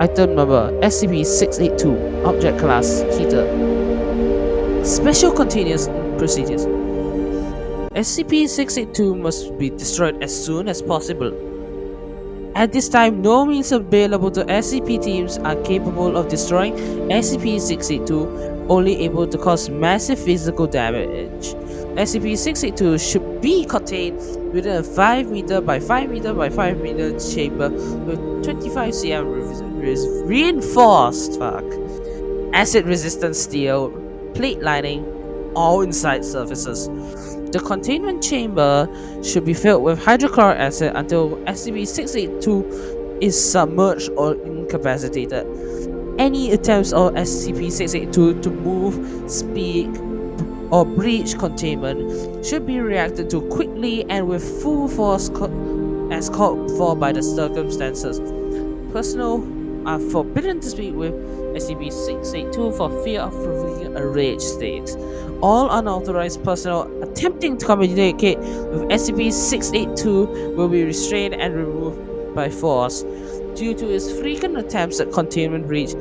Item number SCP-682. Object class Heater. Special continuous procedures. SCP-682 must be destroyed as soon as possible. At this time, no means available to SCP teams are capable of destroying SCP-682, only able to cause massive physical damage. SCP-682 should be contained within a 5 meter by 5 meter by 5 meter chamber with 25 cm reinforced acid-resistant steel plate lining all inside surfaces. The containment chamber should be filled with hydrochloric acid until SCP-682 is submerged or incapacitated. Any attempts of SCP-682 to move, speak, or breach containment should be reacted to quickly and with full force as called for by the circumstances. Personnel are forbidden to speak with SCP-682 for fear of provoking a rage state. All unauthorized personnel attempting to communicate with SCP-682 will be restrained and removed by force. Due to its frequent attempts at containment breach,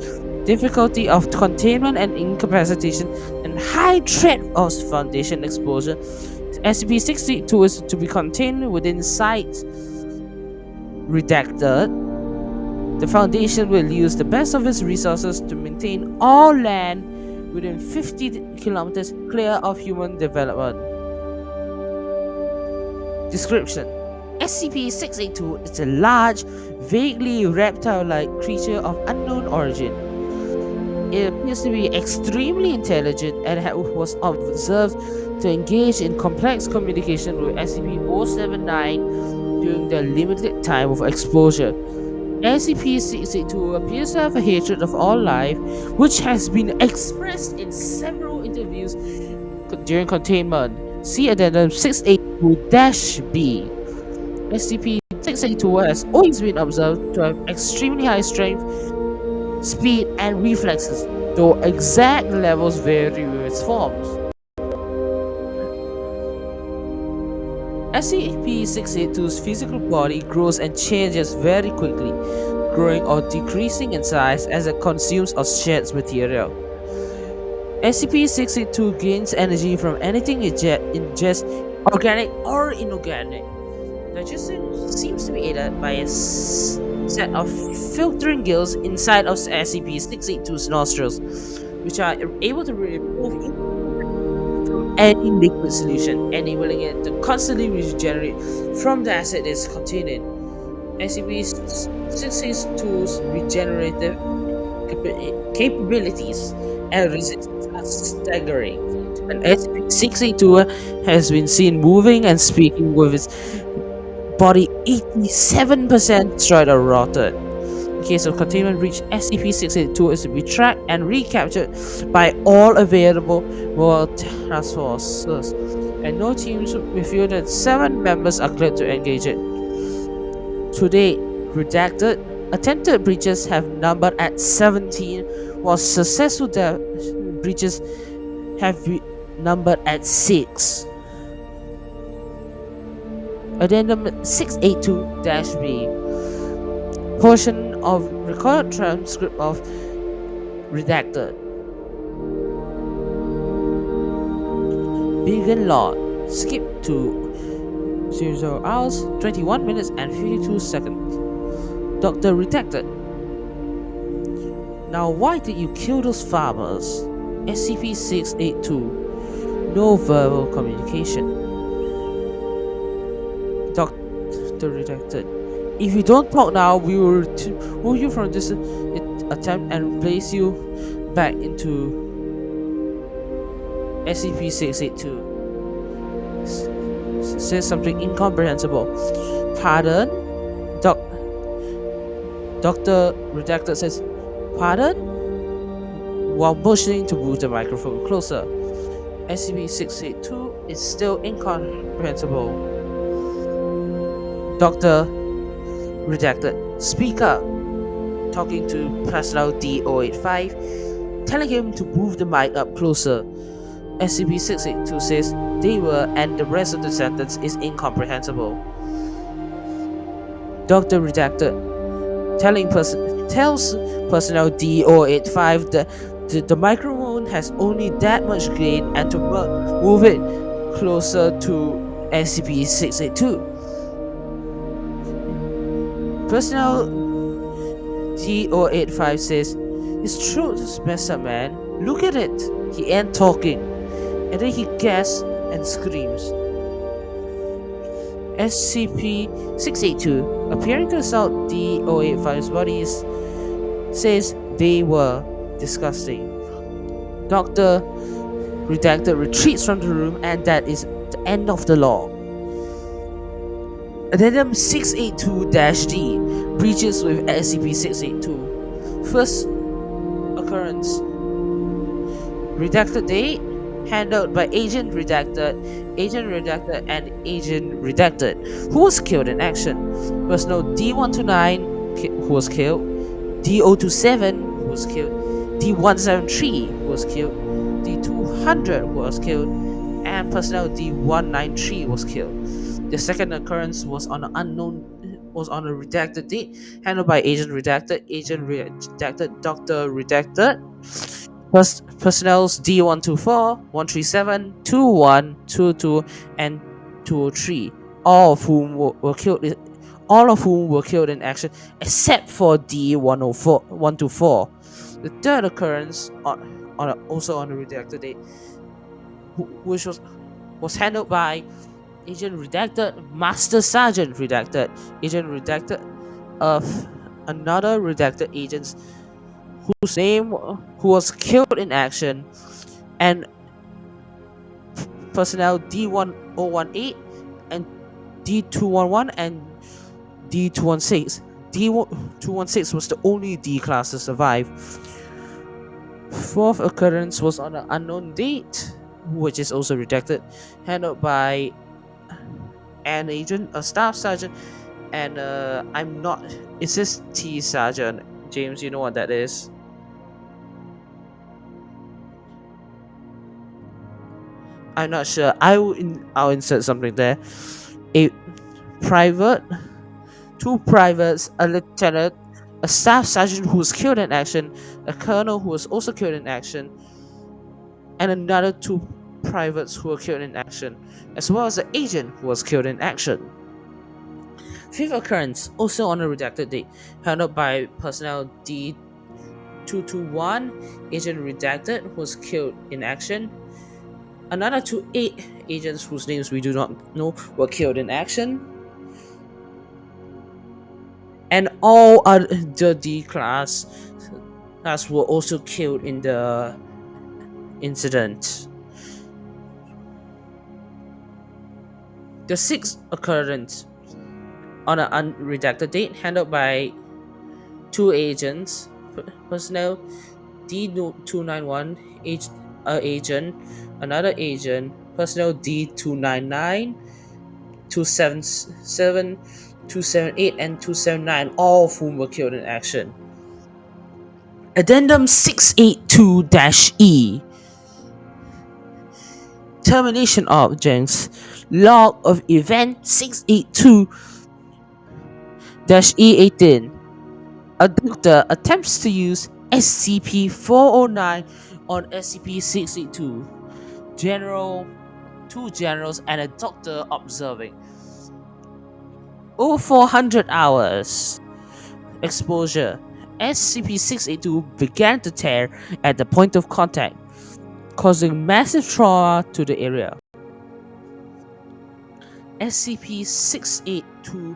difficulty of containment and incapacitation, and high threat of Foundation exposure, SCP-682 is to be contained within site. Redacted. The Foundation will use the best of its resources to maintain all land within 50 kilometers clear of human development. Description: SCP-682 is a large, vaguely reptile-like creature of unknown origin. It appears to be extremely intelligent and was observed to engage in complex communication with SCP-079 during the limited time of exposure. SCP-682 appears to have a hatred of all life, which has been expressed in several interviews during containment. See Addendum 682-B. SCP-682 has always been observed to have extremely high strength, speed, and reflexes, though exact levels vary with its forms. SCP-682's physical body grows and changes very quickly, growing or decreasing in size as it consumes or sheds material. SCP-682 gains energy from anything it ingests, organic or inorganic. Digestion seems to be aided by a set of filtering gills inside of SCP-682's nostrils, which are able to remove any liquid solution, enabling it to constantly regenerate from the acid it is contained in. SCP-682's regenerative capabilities and resistance are staggering, and SCP-682 has been seen moving and speaking with its body 87% destroyed or rotted. In case of containment breach, SCP-682 is to be tracked and recaptured by all available world task forces, and no teams with fewer than 7 members are cleared to engage it. To date, redacted attempted breaches have numbered at 17, while successful breaches have numbered at 6. Addendum 682-B. Portion of recorded transcript of redacted. Begin log. Skip to 00 hours, 21 minutes and 52 seconds. Dr. Redacted. Now why did you kill those farmers? SCP-682. No verbal communication. Dr. Redacted. If you don't talk now, we will remove you from this attempt and place you back into SCP-682. Says something incomprehensible. Pardon? Dr. Redacted says, pardon? While motioning to move the microphone closer. SCP-682 is still incomprehensible. Dr. Redacted. Speak up. Talking to personnel D085, telling him to move the mic up closer. SCP-682 says they were, and the rest of the sentence is incomprehensible. Dr. Redacted. tells personnel D085 that the microphone has only that much gain and to move it closer to SCP-682. Personnel D085 says, "His throat is messed up, man. Look at it." He ain't talking, and then he gasps and screams. SCP-682, appearing to assault D085's bodies, says they were disgusting. Dr. Redacted retreats from the room, and that is the end of the log. Addendum 682-D breaches with SCP-682. First occurrence. Redacted date handled by Agent Redacted, and Agent Redacted, who was killed in action. Personnel D129 who was killed, D027 who was killed, D173 who was killed, D200 who was killed, and personnel D193 was killed. The second occurrence was on a redacted date, handled by Agent Redacted, Dr. Redacted. Personnel's D124, 137, 21, 22, and 203, all of whom were killed in action, except for D104, 124. The third occurrence also on a redacted date, which was handled by Agent Redacted, Master Sergeant Redacted, Agent Redacted of another redacted agent whose name who was killed in action, and personnel D1018 and D211 and D216. D216 was the only D class to survive. Fourth occurrence was on an unknown date, which is also redacted, handled by an agent, a staff sergeant, and I'm not. It says T sergeant. James, you know what that is? I'm not sure. I'll insert something there. A private, two privates, a lieutenant, a staff sergeant who was killed in action, a colonel who was also killed in action, and another two privates who were killed in action, as well as the agent who was killed in action. Fifth occurrence, also on a redacted date, handled by personnel D221, Agent Redacted, who was killed in action. Another two agents whose names we do not know were killed in action. And all other D class were also killed in the incident. The sixth occurrence on an unredacted date, handled by two agents, personnel D291, agent, another agent, personnel D299, 277, 278, and 279, all of whom were killed in action. Addendum 682-E. Termination objects. Log of event 682-E18. A doctor attempts to use SCP-409 on SCP-682. Two generals and a doctor observing. Over 400 hours. Exposure. SCP-682 began to tear at the point of contact, causing massive trauma to the area. SCP-682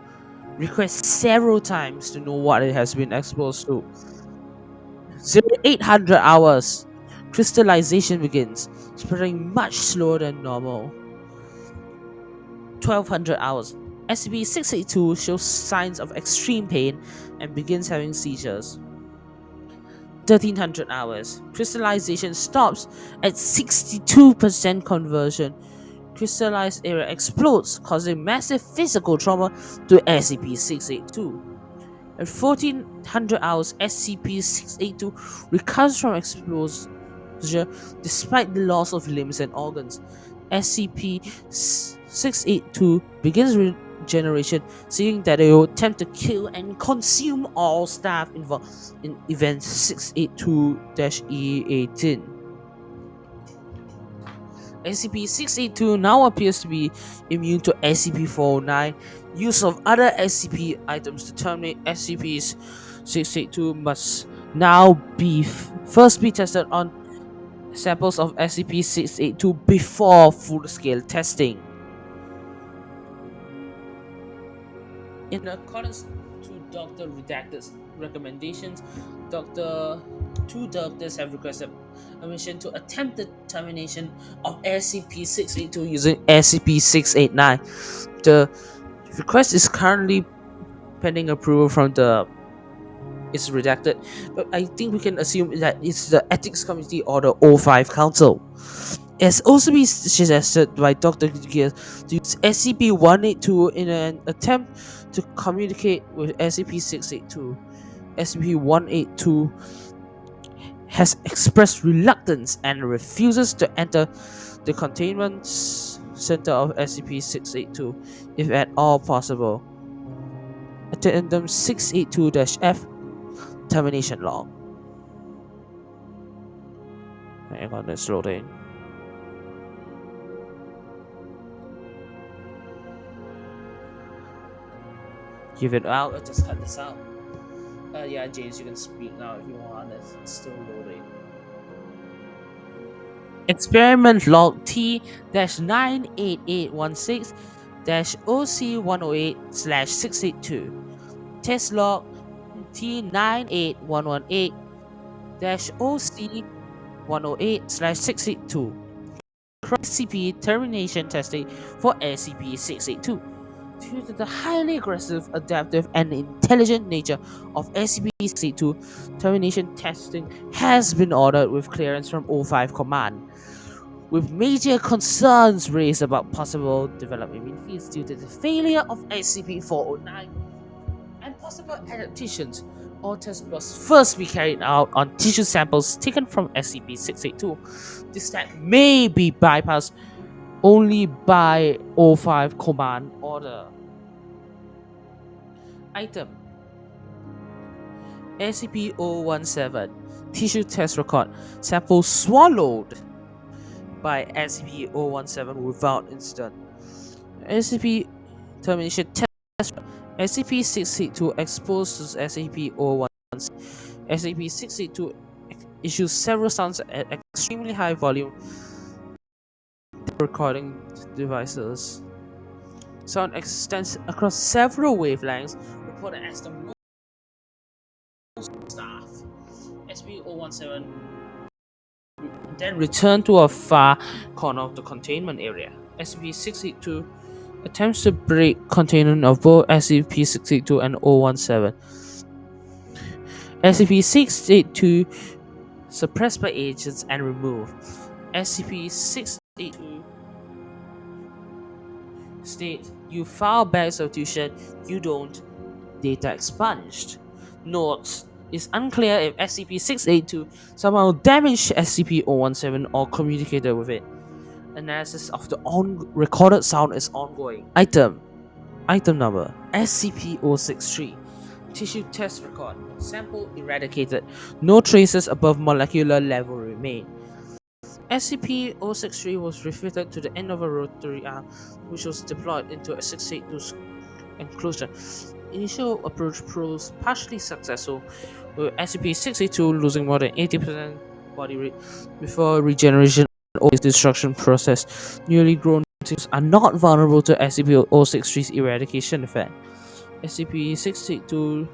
requests several times to know what it has been exposed to. 0800 hours. Crystallization begins, spreading much slower than normal. 1200 hours. SCP-682 shows signs of extreme pain and begins having seizures. 1300 hours. Crystallization stops at 62% conversion. Crystallized area explodes, causing massive physical trauma to SCP-682. At 1400 hours, SCP-682 recovers from exposure despite the loss of limbs and organs. SCP-682 begins generation, seeing that they will attempt to kill and consume all staff involved in Event 682-E18. SCP-682 now appears to be immune to SCP-409. Use of other SCP items to terminate SCP-682 must now first be tested on samples of SCP-682 before full-scale testing. In accordance to Dr. Redacted's recommendations, two doctors have requested permission to attempt the termination of SCP-682 using SCP-689. The request is currently pending approval from the it's redacted, but I think we can assume that it's the Ethics Committee or the O5 Council. It has also been suggested by Dr. Gears to use SCP-182 in an attempt to communicate with SCP-682. SCP-182 has expressed reluctance and refuses to enter the containment center of SCP-682 if at all possible. Addendum 682-F Termination Log. Hang on, it's loading. Give it out, or just cut this out. Yeah, James, you can speak now if you want. It's still loading. Experiment log T-98816-OC108/682. Test log T-98118-OC108/682. SCP termination testing for SCP-682. Due to the highly aggressive, adaptive, and intelligent nature of SCP-682, termination testing has been ordered with clearance from O5 Command. With major concerns raised about possible development immunities due to the failure of SCP-409 and possible adaptations, all tests must first be carried out on tissue samples taken from SCP-682. This step may be bypassed only by O5 Command order. Item SCP-017 Tissue Test Record. Sample swallowed by SCP-017 without incident. SCP Termination Test. SCP-682 exposed to SCP-017. SCP-682 issues several sounds at extremely high volume recording devices. Sound extends across several wavelengths, reported as the most staff. SCP-017 then returned to a far corner of the containment area. SCP-682 attempts to break containment of both SCP-682 and 017. SCP-682 suppressed by agents and removed. SCP-682 states, you file bad substitution, you don't. Data expunged. Notes, it's unclear if SCP-682 somehow damaged SCP-017 or communicated with it. Analysis of the recorded sound is ongoing. Item number SCP-063 Tissue Test Record. Sample eradicated. No traces above molecular level remain. SCP-063 was refitted to the end of a rotary arm, which was deployed into a 682's enclosure. Initial approach proves partially successful, with SCP-682 losing more than 80% body weight before regeneration or destruction process. Newly grown things are not vulnerable to SCP-063's eradication effect. SCP-682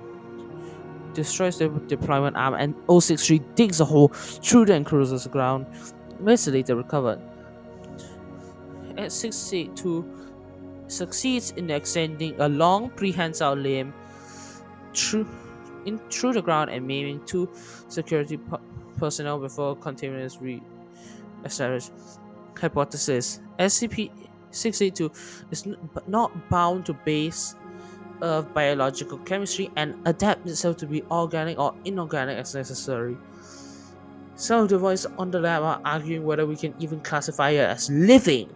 destroys the deployment arm, and 063 digs a hole through the enclosure's ground. It's later recovered. S682 succeeds in extending a long prehensile limb through the ground and maiming two security personnel before containment is re-established. Hypothesis: SCP-682 is not bound to base of biological chemistry and adapt itself to be organic or inorganic as necessary. Some of the voices on the lab are arguing whether we can even classify it as living.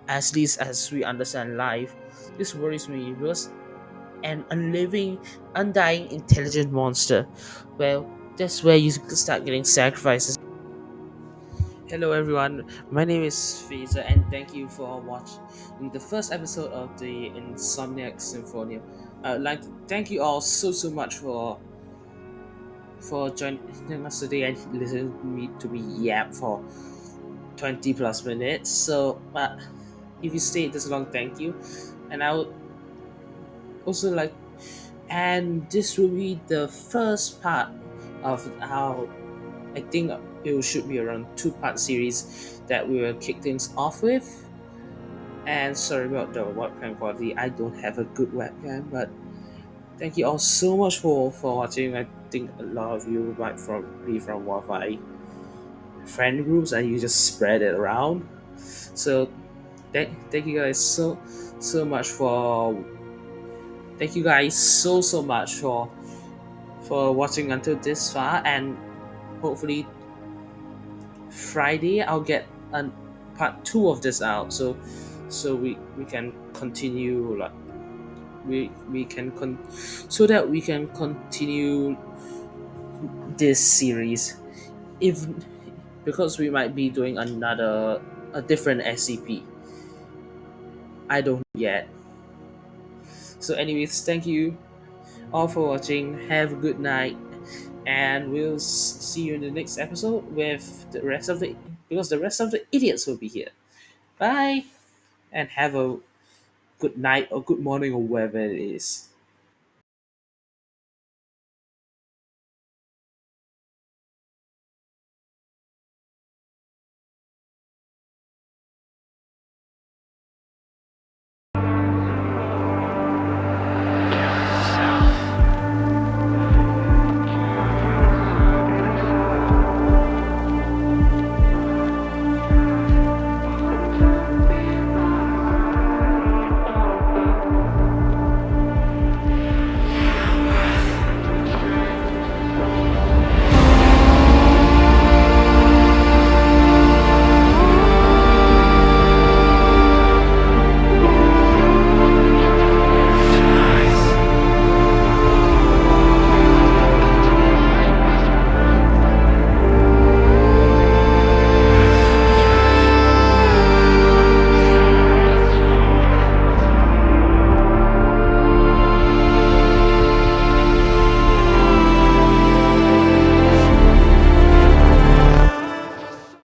At least as we understand life, this worries me because an unliving, undying, intelligent monster. Well, that's where you start getting sacrifices. Hello, everyone. My name is Fazer, and thank you for watching the first episode of the Insomniacs Symphonium. I'd like to thank you all so much for joining us today and listening to me yap for 20 plus minutes. So, if you stayed this long, thank you. And I would also like, and this will be the first part of how I think it should be around two-part series that we will kick things off with. And sorry about the webcam quality. I don't have a good webcam, but thank you all so much for watching. I think a lot of you might be from Wi-Fi friend groups, and you just spread it around. So thank you guys so much for thank you guys so much for watching until this far, and hopefully Friday I'll get a part two of this out, so we can continue like we can so that we can continue this series, if because we might be doing a different SCP. I don't know yet. So anyways, thank you all for watching. Have a good night, and we'll see you in the next episode with the rest of the because the rest of the idiots will be here. Bye, and have a good night or good morning or wherever it is.